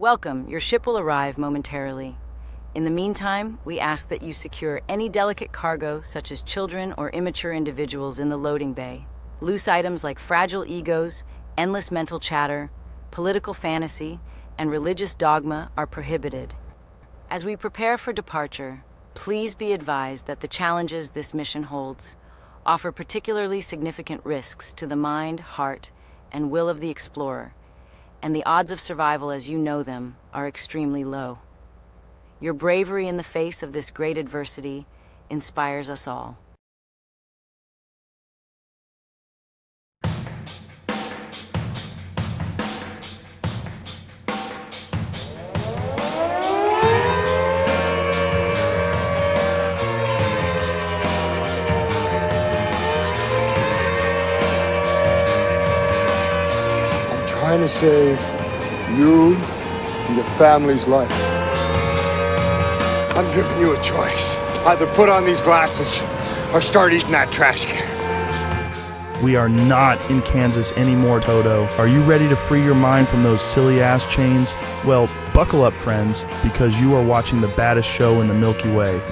Welcome. Your ship will arrive momentarily. In the meantime, we ask that you secure any delicate cargo, such as children or immature individuals, in the loading bay. Loose items like fragile egos, endless mental chatter, political fantasy, and religious dogma are prohibited. As we prepare for departure, please be advised that the challenges this mission holds offer particularly significant risks to the mind, heart, and will of the explorer, and the odds of survival as you know them are extremely low. Your bravery in the face of this great adversity inspires us all. I'm trying to save you and your family's life. I'm giving you a choice. Either put on these glasses or start eating that trash can. We are not in Kansas anymore, Toto. Are you ready to free your mind from those silly-ass chains? Well, buckle up, friends, because you are watching the baddest show in the Milky Way.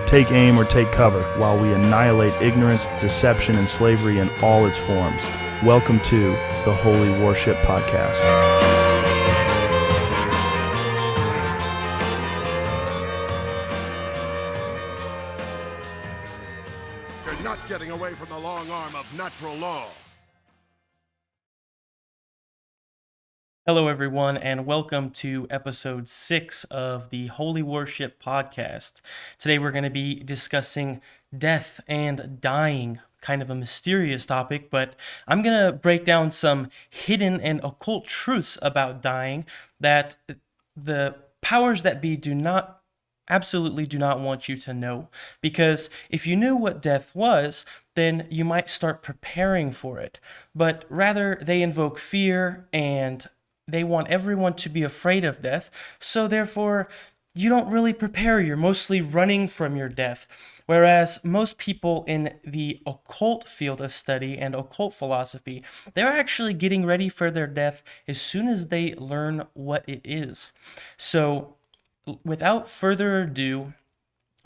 Take aim or take cover while we annihilate ignorance, deception, and slavery in all its forms. Welcome to the Holy Warship Podcast. You're not getting away from the long arm of natural law. Hello, everyone, and welcome to episode 6 of the Holy Warship Podcast. Today, we're going to be discussing death and dying, kind of a mysterious topic, but I'm going to break down some hidden and occult truths about dying that the powers that be absolutely do not want you to know, because if you knew what death was, then you might start preparing for it. But rather, they invoke fear and they want everyone to be afraid of death, so therefore you don't really prepare. You're mostly running from your death. Whereas most people in the occult field of study and occult philosophy, they're actually getting ready for their death as soon as they learn what it is. So without further ado,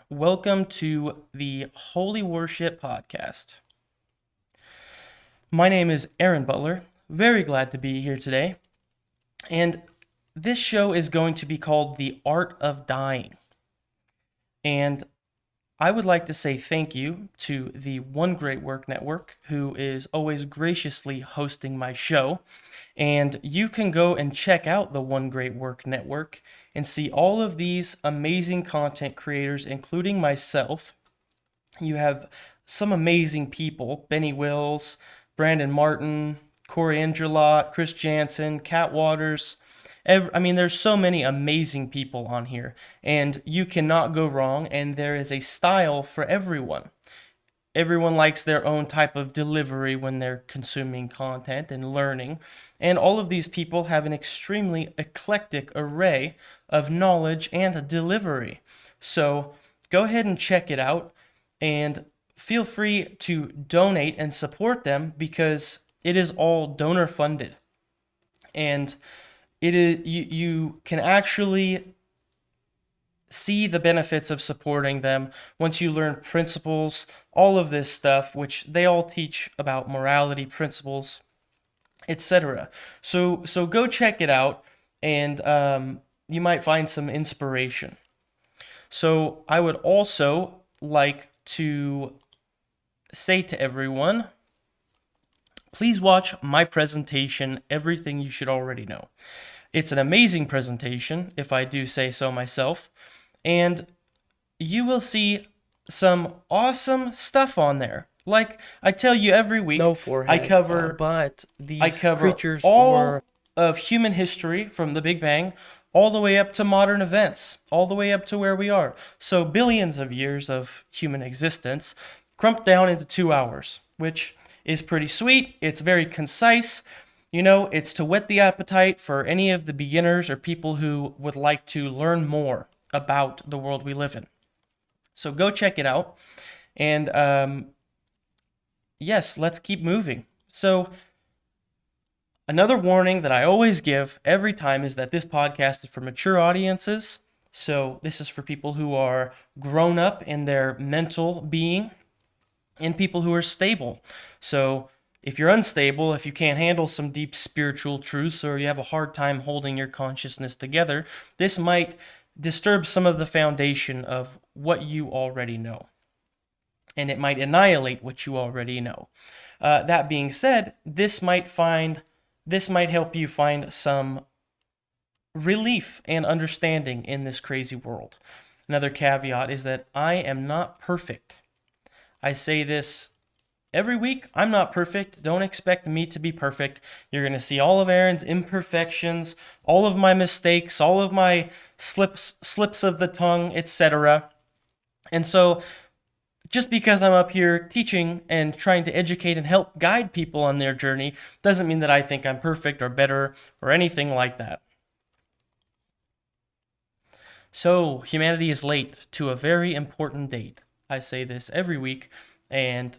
welcome to the Holy Warship Podcast. My name is Aaron Butler. Very glad to be here today. And this show is going to be called The Art of Dying. And I would like to say thank you to the One Great Work Network, who is always graciously hosting my show. And you can go and check out the One Great Work Network and see all of these amazing content creators, including myself. You have some amazing people: Benny Wills, Brandon Martin, Corey Angelot, Chris Jansen, Kat Waters. There's so many amazing people on here, and you cannot go wrong, and there is a style for everyone. Everyone likes their own type of delivery when they're consuming content and learning, and all of these people have an extremely eclectic array of knowledge and delivery. So go ahead and check it out, and feel free to donate and support them, because it is all donor funded, and it is you can actually see the benefits of supporting them once you learn principles, all of this stuff, which they all teach about morality, principles, etc. So go check it out, and you might find some inspiration. So I would also like to say to everyone, please watch my presentation, Everything You Should Already Know. It's an amazing presentation, if I do say so myself, and you will see some awesome stuff on there. Like I tell you every week, No forehead, I cover creatures all were of human history from the Big Bang all the way up to modern events, all the way up to where we are. So billions of years of human existence crumped down into 2 hours, which is pretty sweet. It's very concise. It's to whet the appetite for any of the beginners or people who would like to learn more about the world we live in. So go check it out. And yes, let's keep moving. So Another warning that I always give every time is that this podcast is for mature audiences. So this is for people who are grown up in their mental being and people who are stable. So if you're unstable, if you can't handle some deep spiritual truths, or you have a hard time holding your consciousness together, this might disturb some of the foundation of what you already know. And it might annihilate what you already know. That being said, this might help you find some relief and understanding in this crazy world. Another caveat is that I am not perfect. I say this every week. I'm not perfect. Don't expect me to be perfect. You're going to see all of Aaron's imperfections, all of my mistakes, all of my slips of the tongue, etc. And so just because I'm up here teaching and trying to educate and help guide people on their journey doesn't mean that I think I'm perfect or better or anything like that. So, humanity is late to a very important date. I say this every week, and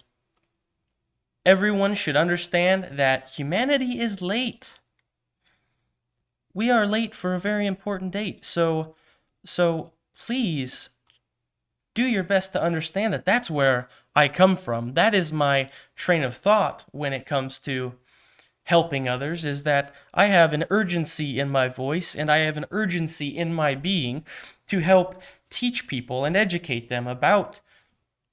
everyone should understand that humanity is late. We are late for a very important date. So please do your best to understand that that's where I come from. That is my train of thought when it comes to helping others, is that I have an urgency in my voice and I have an urgency in my being to help teach people and educate them about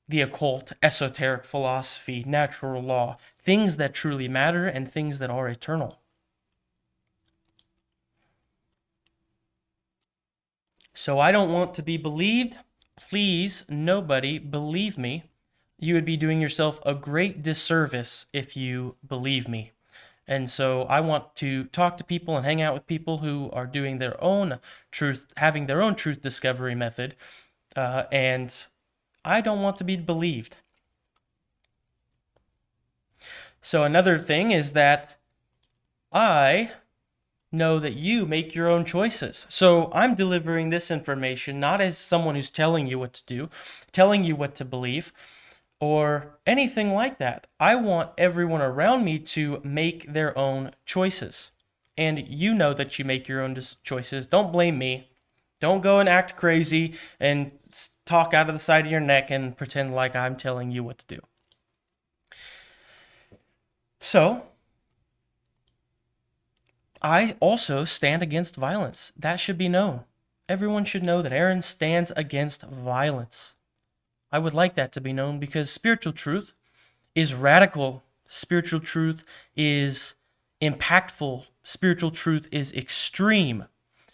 the occult, esoteric philosophy, natural law, things that truly matter and things that are eternal. So I don't want to be believed. Please, nobody believe me. You would be doing yourself a great disservice if you believe me. And so I want to talk to people and hang out with people who are doing their own truth, having their own truth discovery method. And I don't want to be believed. So another thing is that I know that you make your own choices. So I'm delivering this information not as someone who's telling you what to do, telling you what to believe, or anything like that. I want everyone around me to make their own choices. And you know that you make your own choices. Don't blame me. Don't go and act crazy and talk out of the side of your neck and pretend like I'm telling you what to do. So, I also stand against violence. That should be known. Everyone should know that Aaron stands against violence. I would like that to be known because spiritual truth is radical. Spiritual truth is impactful. Spiritual truth is extreme.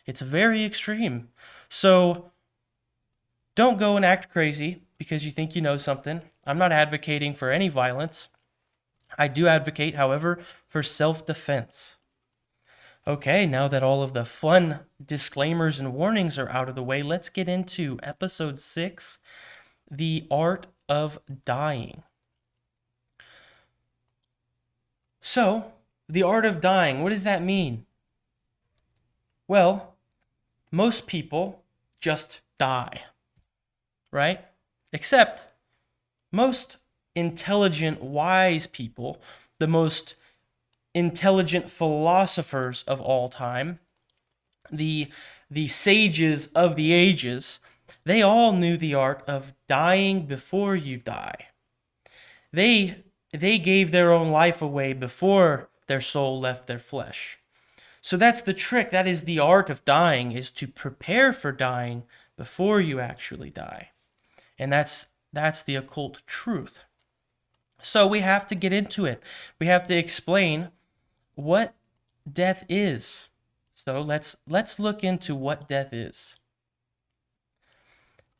It's very extreme. So don't go and act crazy because you think you know something. I'm not advocating for any violence. I do advocate, however, for self-defense. Okay, now that all of the fun disclaimers and warnings are out of the way, let's get into episode 6, the art of dying. So, the art of dying, what does that mean? Well, most people just die, right? Except most intelligent, wise people, the most intelligent philosophers of all time, the sages of the ages, they all knew the art of dying before you die. They gave their own life away before their soul left their flesh. So that's the trick. That is the art of dying, is to prepare for dying before you actually die. And that's the occult truth. So we have to get into it. We have to explain what death is. So let's look into what death is.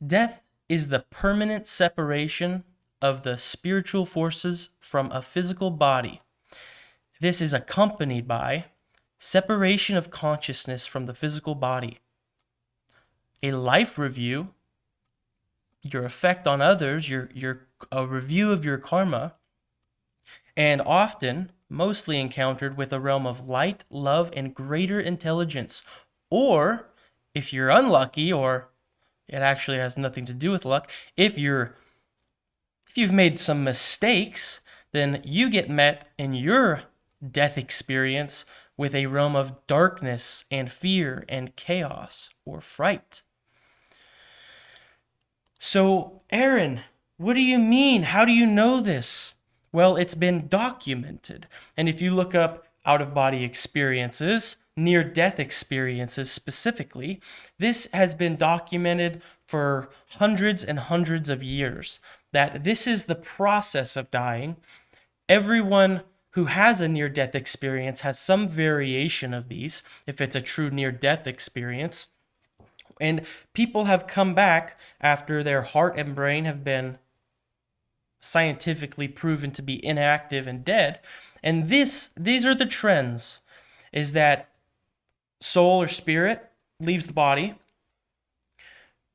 Death is the permanent separation of the spiritual forces from a physical body. This is accompanied by separation of consciousness from the physical body, a life review, your effect on others, a review of your karma, and often, mostly encountered with a realm of light, love, and greater intelligence. Or, if you're unlucky, or it actually has nothing to do with luck, if you've made some mistakes, then you get met in your death experience with a realm of darkness and fear and chaos or fright. So, Aaron, what do you mean? How do you know this? Well, it's been documented. And if you look up out-of-body experiences, near-death experiences specifically, this has been documented for hundreds and hundreds of years, that this is the process of dying. Everyone who has a near-death experience has some variation of these, if it's a true near-death experience. And people have come back after their heart and brain have been scientifically proven to be inactive and dead. And these are the trends, is that soul or spirit leaves the body,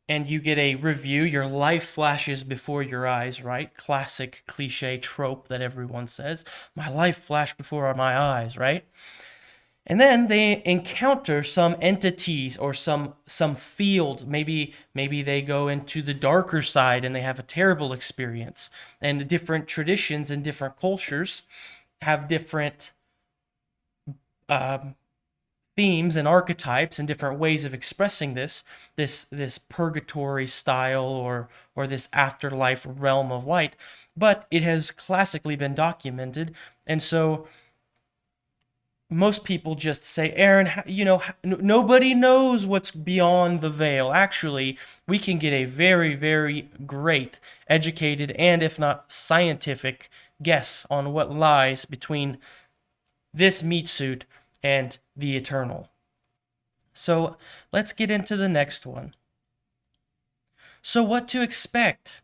and you get a review. Your life flashes before your eyes, right? Classic cliche trope that everyone says. My life flashed before my eyes, right? And then they encounter some entities or some field. Maybe they go into the darker side and they have a terrible experience. And different traditions and different cultures have different themes and archetypes and different ways of expressing this purgatory style or this afterlife realm of light. But it has classically been documented, and so most people just say, Aaron, nobody knows what's beyond the veil. Actually, we can get a very, very great, educated, and if not scientific guess on what lies between this meat suit and the eternal. So let's get into the next one. So what to expect?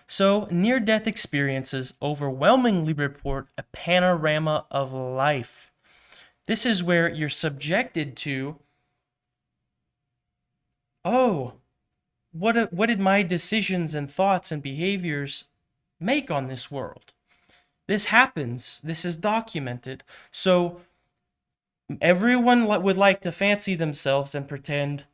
So near-death experiences overwhelmingly report a panorama of life. This is where you're subjected to, what did my decisions and thoughts and behaviors make on this world? This happens. This is documented. So everyone would like to fancy themselves and pretend,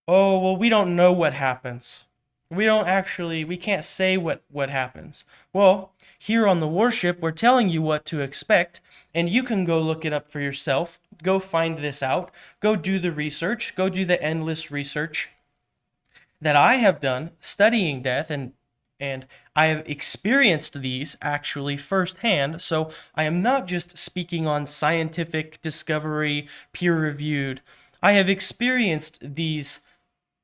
we don't know what happens. We can't say what happens. Well, here on the Warship, we're telling you what to expect, and you can go look it up for yourself. Go find this out. Go do the research. Go do the endless research that I have done studying death, and I have experienced these actually firsthand. So I am not just speaking on scientific discovery, peer-reviewed. I have experienced these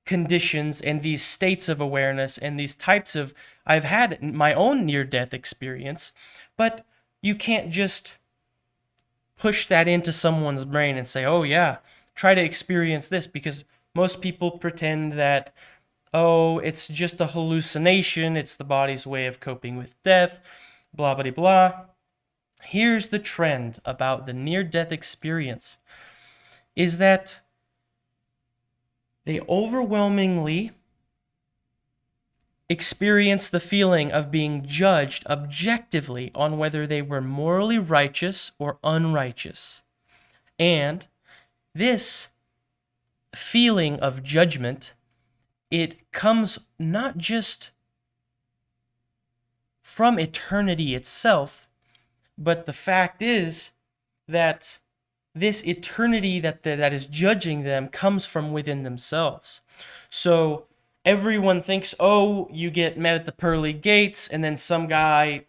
conditions and these states of awareness and these types of, I've had my own near-death experience, but you can't just push that into someone's brain and say, try to experience this, because most people pretend that, it's just a hallucination, it's the body's way of coping with death, blah, blah, blah. Here's the trend about the near-death experience, is that they overwhelmingly experience the feeling of being judged objectively on whether they were morally righteous or unrighteous. And this feeling of judgment, it comes not just from eternity itself, but the fact is that this eternity that is judging them comes from within themselves. So everyone thinks, you get met at the pearly gates, and then some guy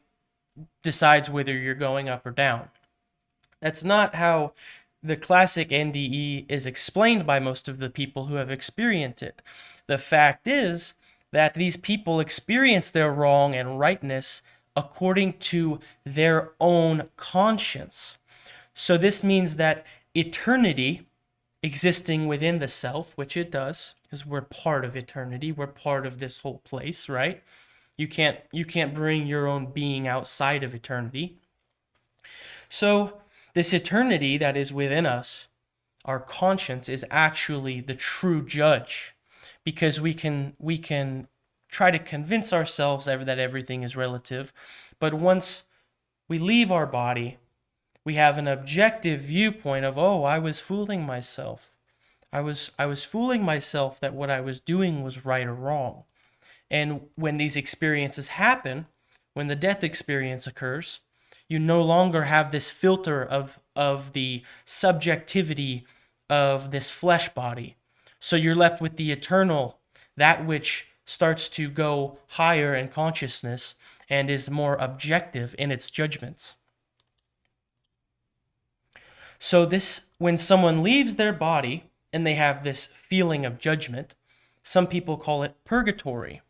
decides whether you're going up or down. That's not how the classic NDE is explained by most of the people who have experienced it. The fact is that these people experience their wrong and rightness according to their own conscience. So this means that eternity existing within the self, which it does, because we're part of eternity, we're part of this whole place, right? You can't bring your own being outside of eternity. So this eternity that is within us, our conscience, is actually the true judge, because we can try to convince ourselves that everything is relative, but once we leave our body, we have an objective viewpoint of, I was fooling myself. I was fooling myself that what I was doing was right or wrong. And when these experiences happen, when the death experience occurs, You no longer have this filter of the subjectivity of this flesh body. So you're left with the eternal, that which starts to go higher in consciousness and is more objective in its judgments. So this, when someone leaves their body and they have this feeling of judgment, some people call it purgatory.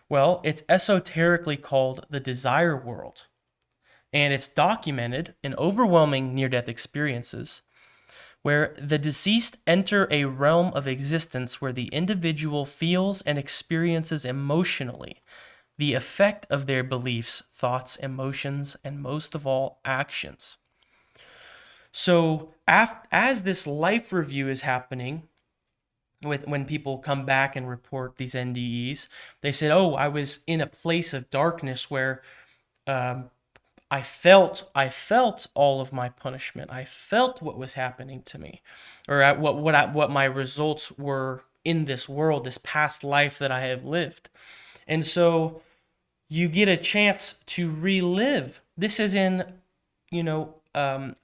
Well, it's esoterically called the desire world, and it's documented in overwhelming near-death experiences where the deceased enter a realm of existence where the individual feels and experiences emotionally the effect of their beliefs, thoughts, emotions, and most of all, actions. So as this life review is happening, when people come back and report these NDEs, they said, "Oh, I was in a place of darkness where I felt all of my punishment. I felt what was happening to me, or what my results were in this world, this past life that I have lived." And so you get a chance to relive. This is in,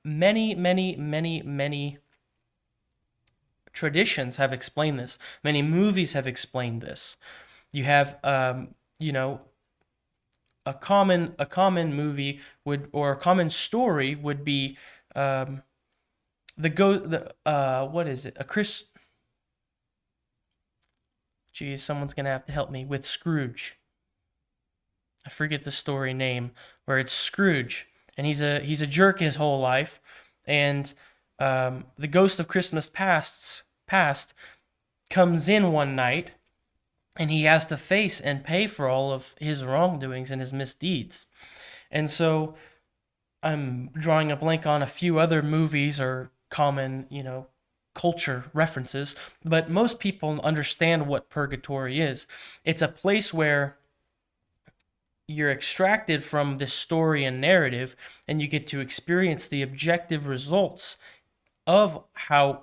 many traditions have explained this. Many movies have explained this. You have, a common movie or a common story would be, what is it? Geez, someone's gonna have to help me with Scrooge. I forget the story name, where it's Scrooge, and he's a jerk his whole life, and the ghost of Christmas past comes in one night, and he has to face and pay for all of his wrongdoings and his misdeeds. And so I'm drawing a blank on a few other movies or common, culture references, but most people understand what purgatory is. It's a place where you're extracted from this story and narrative, and you get to experience the objective results of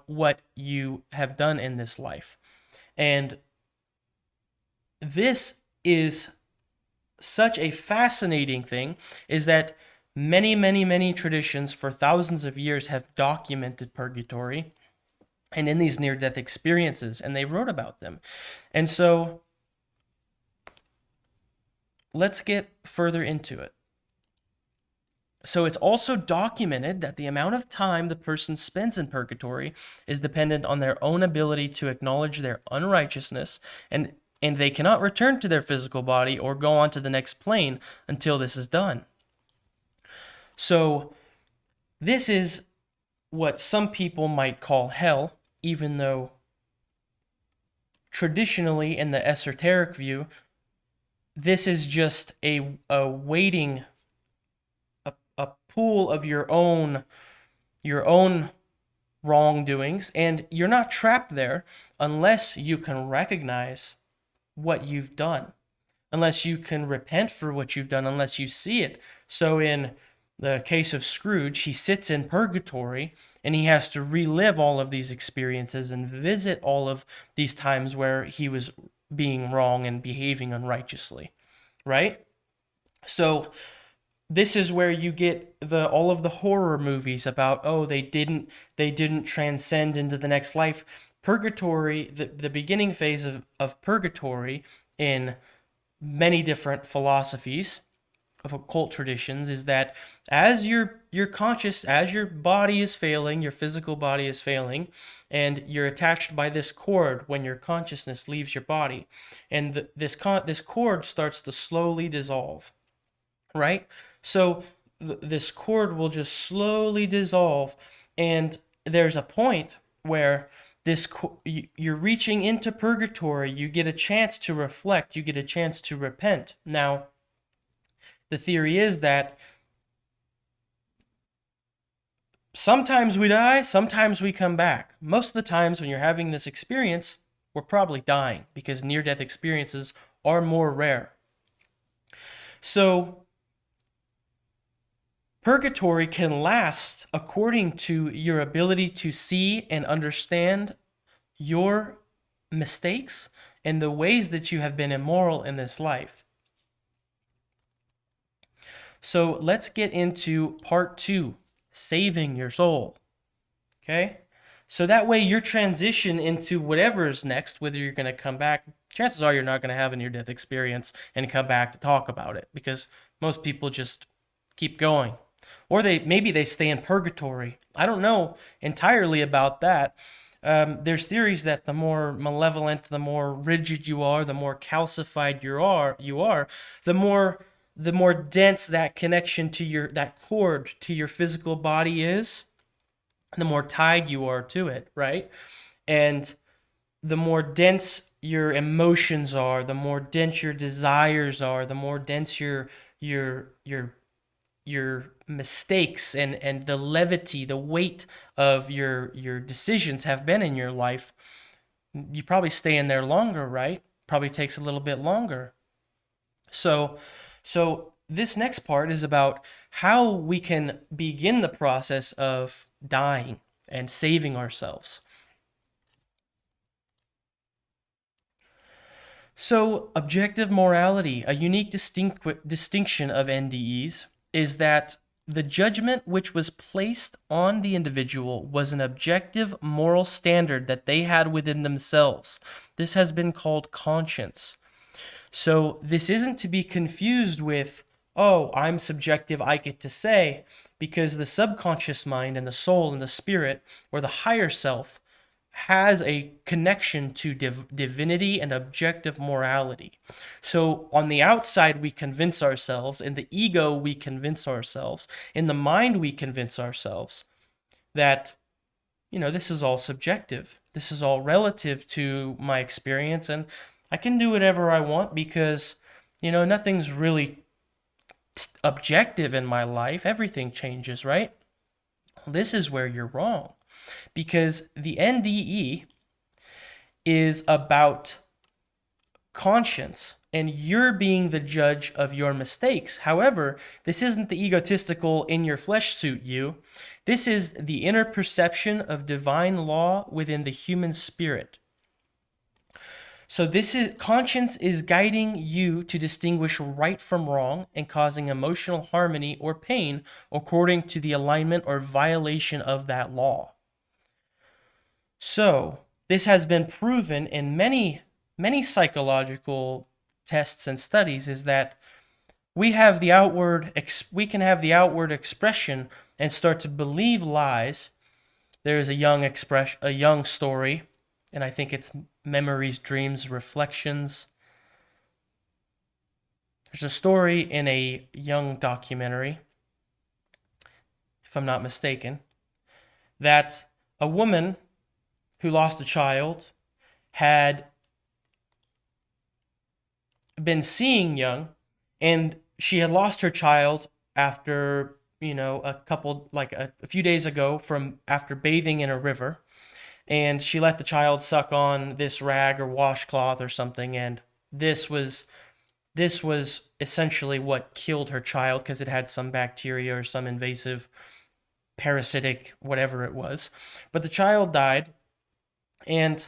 what you have done in this life. And this is such a fascinating thing, is that many traditions for thousands of years have documented purgatory and in these near-death experiences, and they wrote about them. And so let's get further into it. So it's also documented that the amount of time the person spends in purgatory is dependent on their own ability to acknowledge their unrighteousness, and they cannot return to their physical body or go on to the next plane until this is done. So this is what some people might call hell, even though traditionally in the esoteric view, this is just a waiting, a pool of your own wrongdoings, and you're not trapped there unless you can recognize what you've done, unless you can repent for what you've done, unless you see it. So in the case of Scrooge, he sits in purgatory and he has to relive all of these experiences and visit all of these times where he was being wrong and behaving unrighteously, right? So this is where you get all of the horror movies about, they didn't transcend into the next life. Purgatory, the beginning phase of purgatory in many different philosophies of occult traditions is that as you're conscious, as your body is failing, your physical body is failing, and you're attached by this cord when your consciousness leaves your body, and this cord starts to slowly dissolve, right? So this cord will just slowly dissolve, and there's a point where you're reaching into purgatory. You get a chance to reflect. You get a chance to repent. Now, the theory is that sometimes we die, sometimes we come back. Most of the times when you're having this experience, we're probably dying because near-death experiences are more rare. So purgatory can last according to your ability to see and understand your mistakes and the ways that you have been immoral in this life. So let's get into part 2, saving your soul. Okay? So that way your transition into whatever is next, whether you're going to come back, chances are you're not going to have a near-death experience and come back to talk about it, because most people just keep going. Or maybe they stay in purgatory. I don't know entirely about that. There's theories that the more malevolent, the more rigid you are, the more calcified you are, the more dense that connection to that cord to your physical body is, the more tied you are to it, right? And the more dense your emotions are, the more dense your desires are, the more dense your mistakes and the levity, the weight of your decisions have been in your life, you probably stay in there longer, right? Probably takes a little bit longer. So this next part is about how we can begin the process of dying and saving ourselves. So, objective morality, a unique distinction of NDEs, is that the judgment which was placed on the individual was an objective moral standard that they had within themselves. This has been called conscience. So this isn't to be confused with, oh, I'm subjective, I get to say, because the subconscious mind and the soul and the spirit, or the higher self, has a connection to divinity and objective morality. So on the outside, we convince ourselves, in the ego, we convince ourselves, in the mind, we convince ourselves that, this is all subjective. This is all relative to my experience, and I can do whatever I want because, nothing's really objective in my life. Everything changes, right? Well, this is where you're wrong, because the NDE is about conscience, and you're being the judge of your mistakes. However, this isn't the egotistical in your flesh suit you. This is the inner perception of divine law within the human spirit. So conscience is guiding you to distinguish right from wrong and causing emotional harmony or pain according to the alignment or violation of that law. So this has been proven in many psychological tests and studies, is that we can have the outward expression and start to believe lies. There is a young story, and I think it's Memories, Dreams, Reflections. There's a story in a Young documentary, if I'm not mistaken, that a woman who lost a child had been seeing Young, and she had lost her child after, a few days ago after bathing in a river. And she let the child suck on this rag or washcloth or something, and this was essentially what killed her child, because it had some bacteria or some invasive parasitic whatever it was. But the child died, and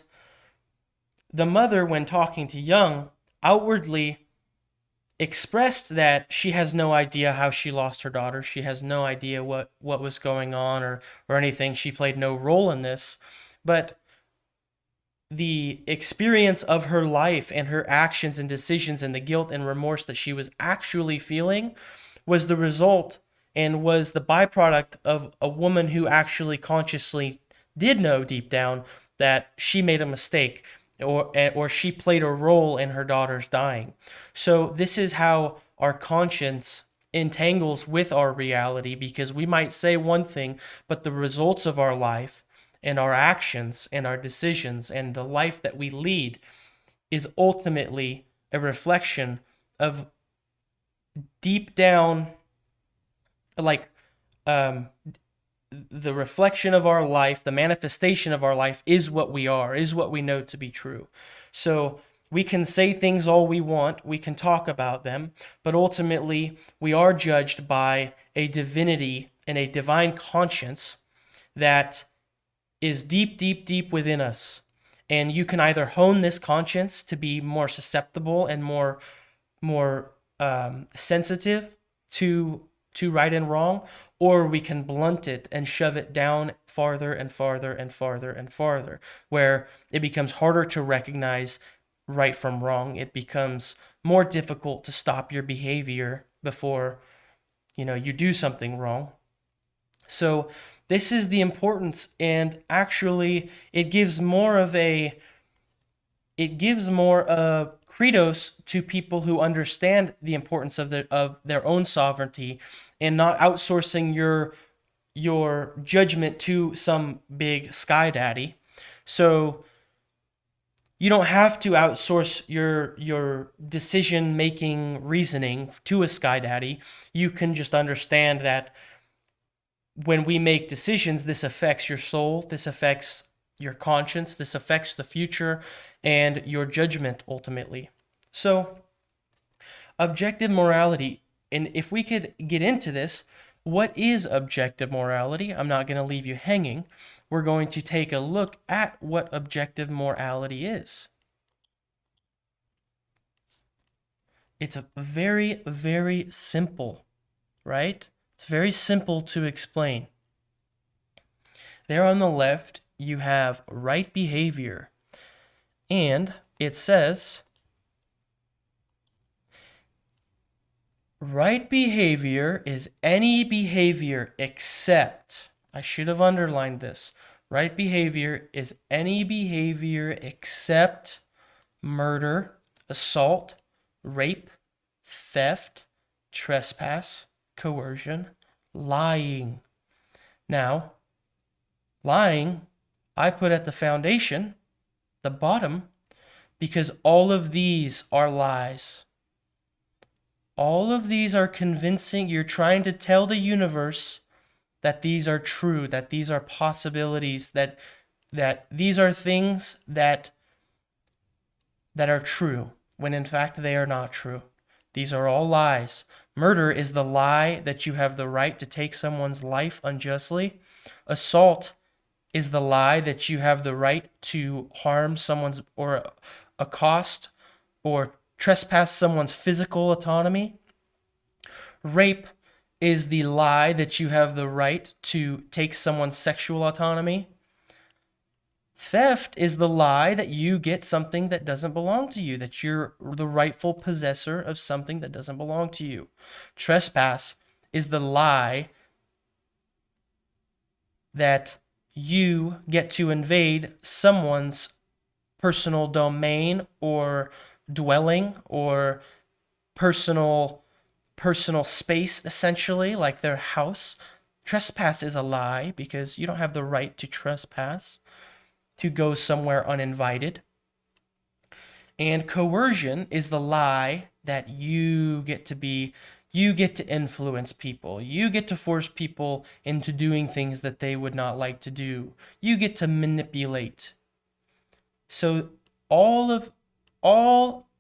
the mother, when talking to Young, outwardly expressed that she has no idea how she lost her daughter. She has no idea what was going on or anything. She played no role in this. But the experience of her life and her actions and decisions and the guilt and remorse that she was actually feeling was the result and was the byproduct of a woman who actually consciously did know deep down that she made a mistake, or she played a role in her daughter's dying. So this is how our conscience entangles with our reality, because we might say one thing, but the results of our life and our actions and our decisions and the life that we lead is ultimately a reflection of deep down, the reflection of our life, the manifestation of our life is what we are, is what we know to be true. So we can say things all we want, we can talk about them, but ultimately we are judged by a divinity and a divine conscience that is deep, deep, deep within us. And you can either hone this conscience to be more susceptible and more sensitive to to right and wrong, or we can blunt it and shove it down farther and farther and farther and farther, where it becomes harder to recognize right from wrong. It becomes more difficult to stop your behavior before, you do something wrong. So this is the importance, and actually it gives more credos to people who understand the importance of their own sovereignty, and not outsourcing your judgment to some big sky daddy. So you don't have to outsource your decision making reasoning to a sky daddy. You can just understand that when we make decisions, this affects your soul, this affects your conscience, this affects the future and your judgment ultimately. So, objective morality, and if we could get into this, what is objective morality? I'm not going to leave you hanging. We're going to take a look at what objective morality is. It's a very, very simple, right? It's very simple to explain. There on the left, you have right behavior, and it says right behavior is any behavior except, I should have underlined this, right behavior is any behavior except murder, assault, rape, theft, trespass, coercion, lying. Now, lying, I put at the foundation, the bottom, because all of these are lies. All of these are convincing. You're trying to tell the universe that these are true, that these are possibilities, that these are things that are true, when in fact they are not true. These are all lies. Murder is the lie that you have the right to take someone's life unjustly. Assault is the lie that you have the right to harm someone's, or accost or trespass someone's physical autonomy. Rape is the lie that you have the right to take someone's sexual autonomy. Theft is the lie that you get something that doesn't belong to you, that you're the rightful possessor of something that doesn't belong to you. Trespass is the lie that you get to invade someone's personal domain or dwelling or personal space, essentially, like their house. Trespass is a lie because you don't have the right to trespass, to go somewhere uninvited. And coercion is the lie that you get to influence people. You get to force people into doing things that they would not like to do. You get to manipulate. So all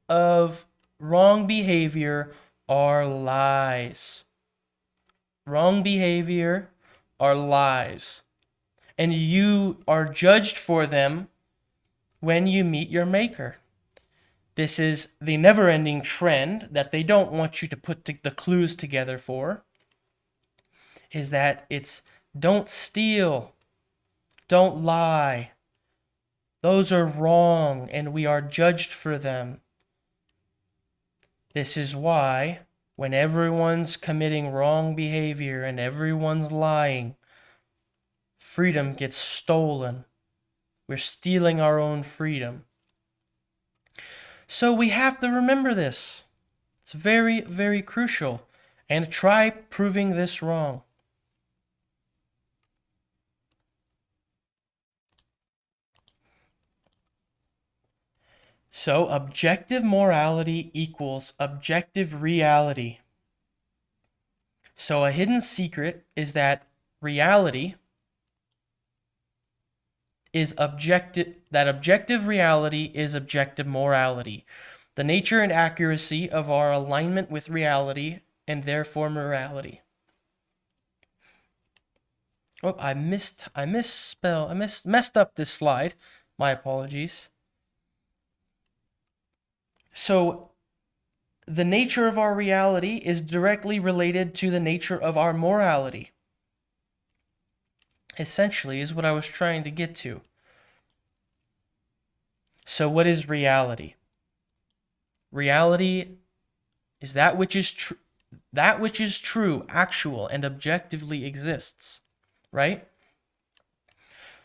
of wrong behavior are lies. Wrong behavior are lies. And you are judged for them when you meet your maker. This is the never-ending trend that they don't want you to put the clues together for, is that it's don't steal, don't lie. Those are wrong, and we are judged for them. This is why when everyone's committing wrong behavior and everyone's lying, freedom gets stolen. We're stealing our own freedom. So we have to remember this. It's very, very crucial. And try proving this wrong. So objective morality equals objective reality. So a hidden secret is that reality is objective, that objective reality is objective morality. The nature and accuracy of our alignment with reality and therefore morality. Oh, I messed up this slide. My apologies. So the nature of our reality is directly related to the nature of our morality. Essentially, is what I was trying to get to. So what is reality? Reality is that which is true, actual, and objectively exists, right?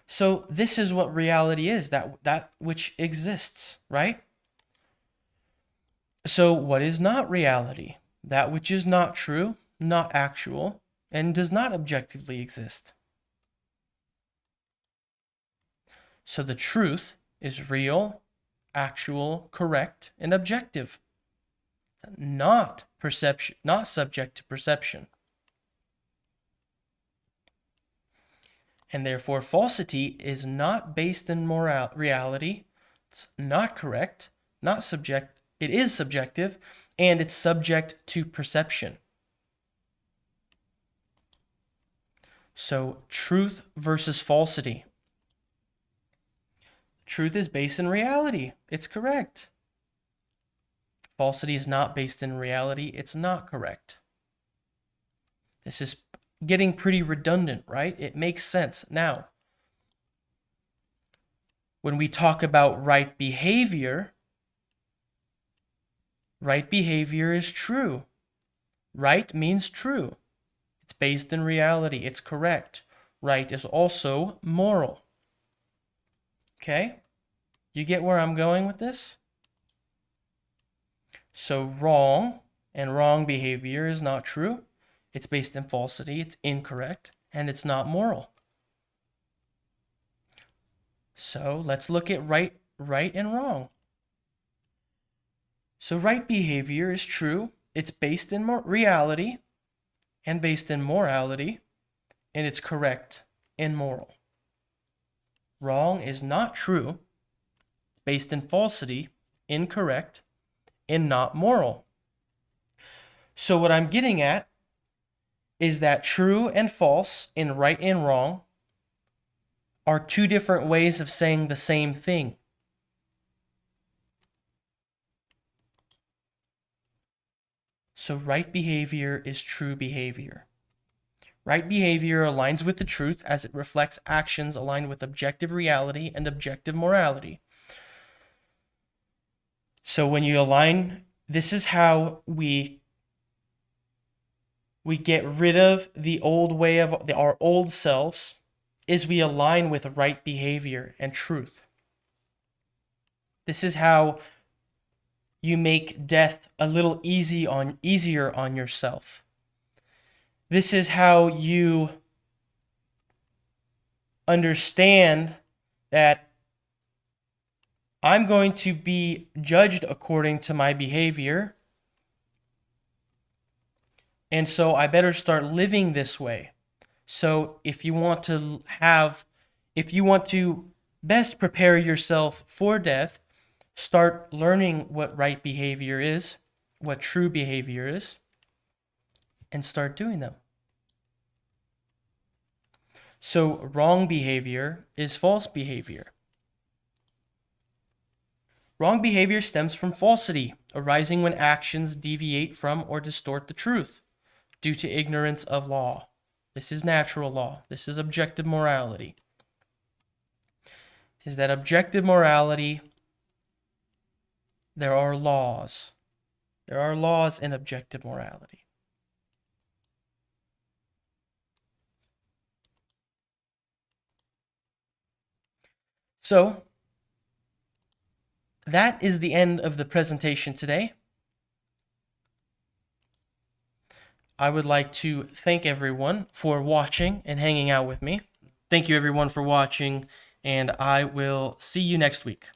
So this is what reality is, that which exists, right? So what is not reality? That which is not true, not actual, and does not objectively exist. So the truth is real, actual, correct, and objective. It's not perception, not subject to perception. And therefore, falsity is not based in reality. It's not correct, not subject. It is subjective, and it's subject to perception. So, truth versus falsity. Truth is based in reality. It's correct. Falsity is not based in reality. It's not correct. This is getting pretty redundant, right? It makes sense. Now, when we talk about right behavior is true. Right means true. It's based in reality. It's correct. Right is also moral. Okay? You get where I'm going with this? So wrong and wrong behavior is not true. It's based in falsity. It's incorrect. And it's not moral. So let's look at right and wrong. So right behavior is true. It's based in reality and based in morality. And it's correct and moral. Wrong is not true. It's based in falsity, incorrect, and not moral. So what I'm getting at is that true and false and right and wrong are two different ways of saying the same thing. So right behavior is true behavior. Right behavior aligns with the truth as it reflects actions aligned with objective reality and objective morality. So when you align, this is how we get rid of the old way of our old selves, is we align with right behavior and truth. This is how you make death a little easier on yourself. This is how you understand that I'm going to be judged according to my behavior, and so I better start living this way. So if you want to best prepare yourself for death, start learning what right behavior is, what true behavior is, and start doing them. So wrong behavior is false behavior. Wrong behavior stems from falsity, arising when actions deviate from or distort the truth due to ignorance of law. This is natural law. This is objective morality. Is that objective morality, there are laws. There are laws in objective morality. So, that is the end of the presentation today. I would like to thank everyone for watching and hanging out with me. Thank you everyone for watching, and I will see you next week.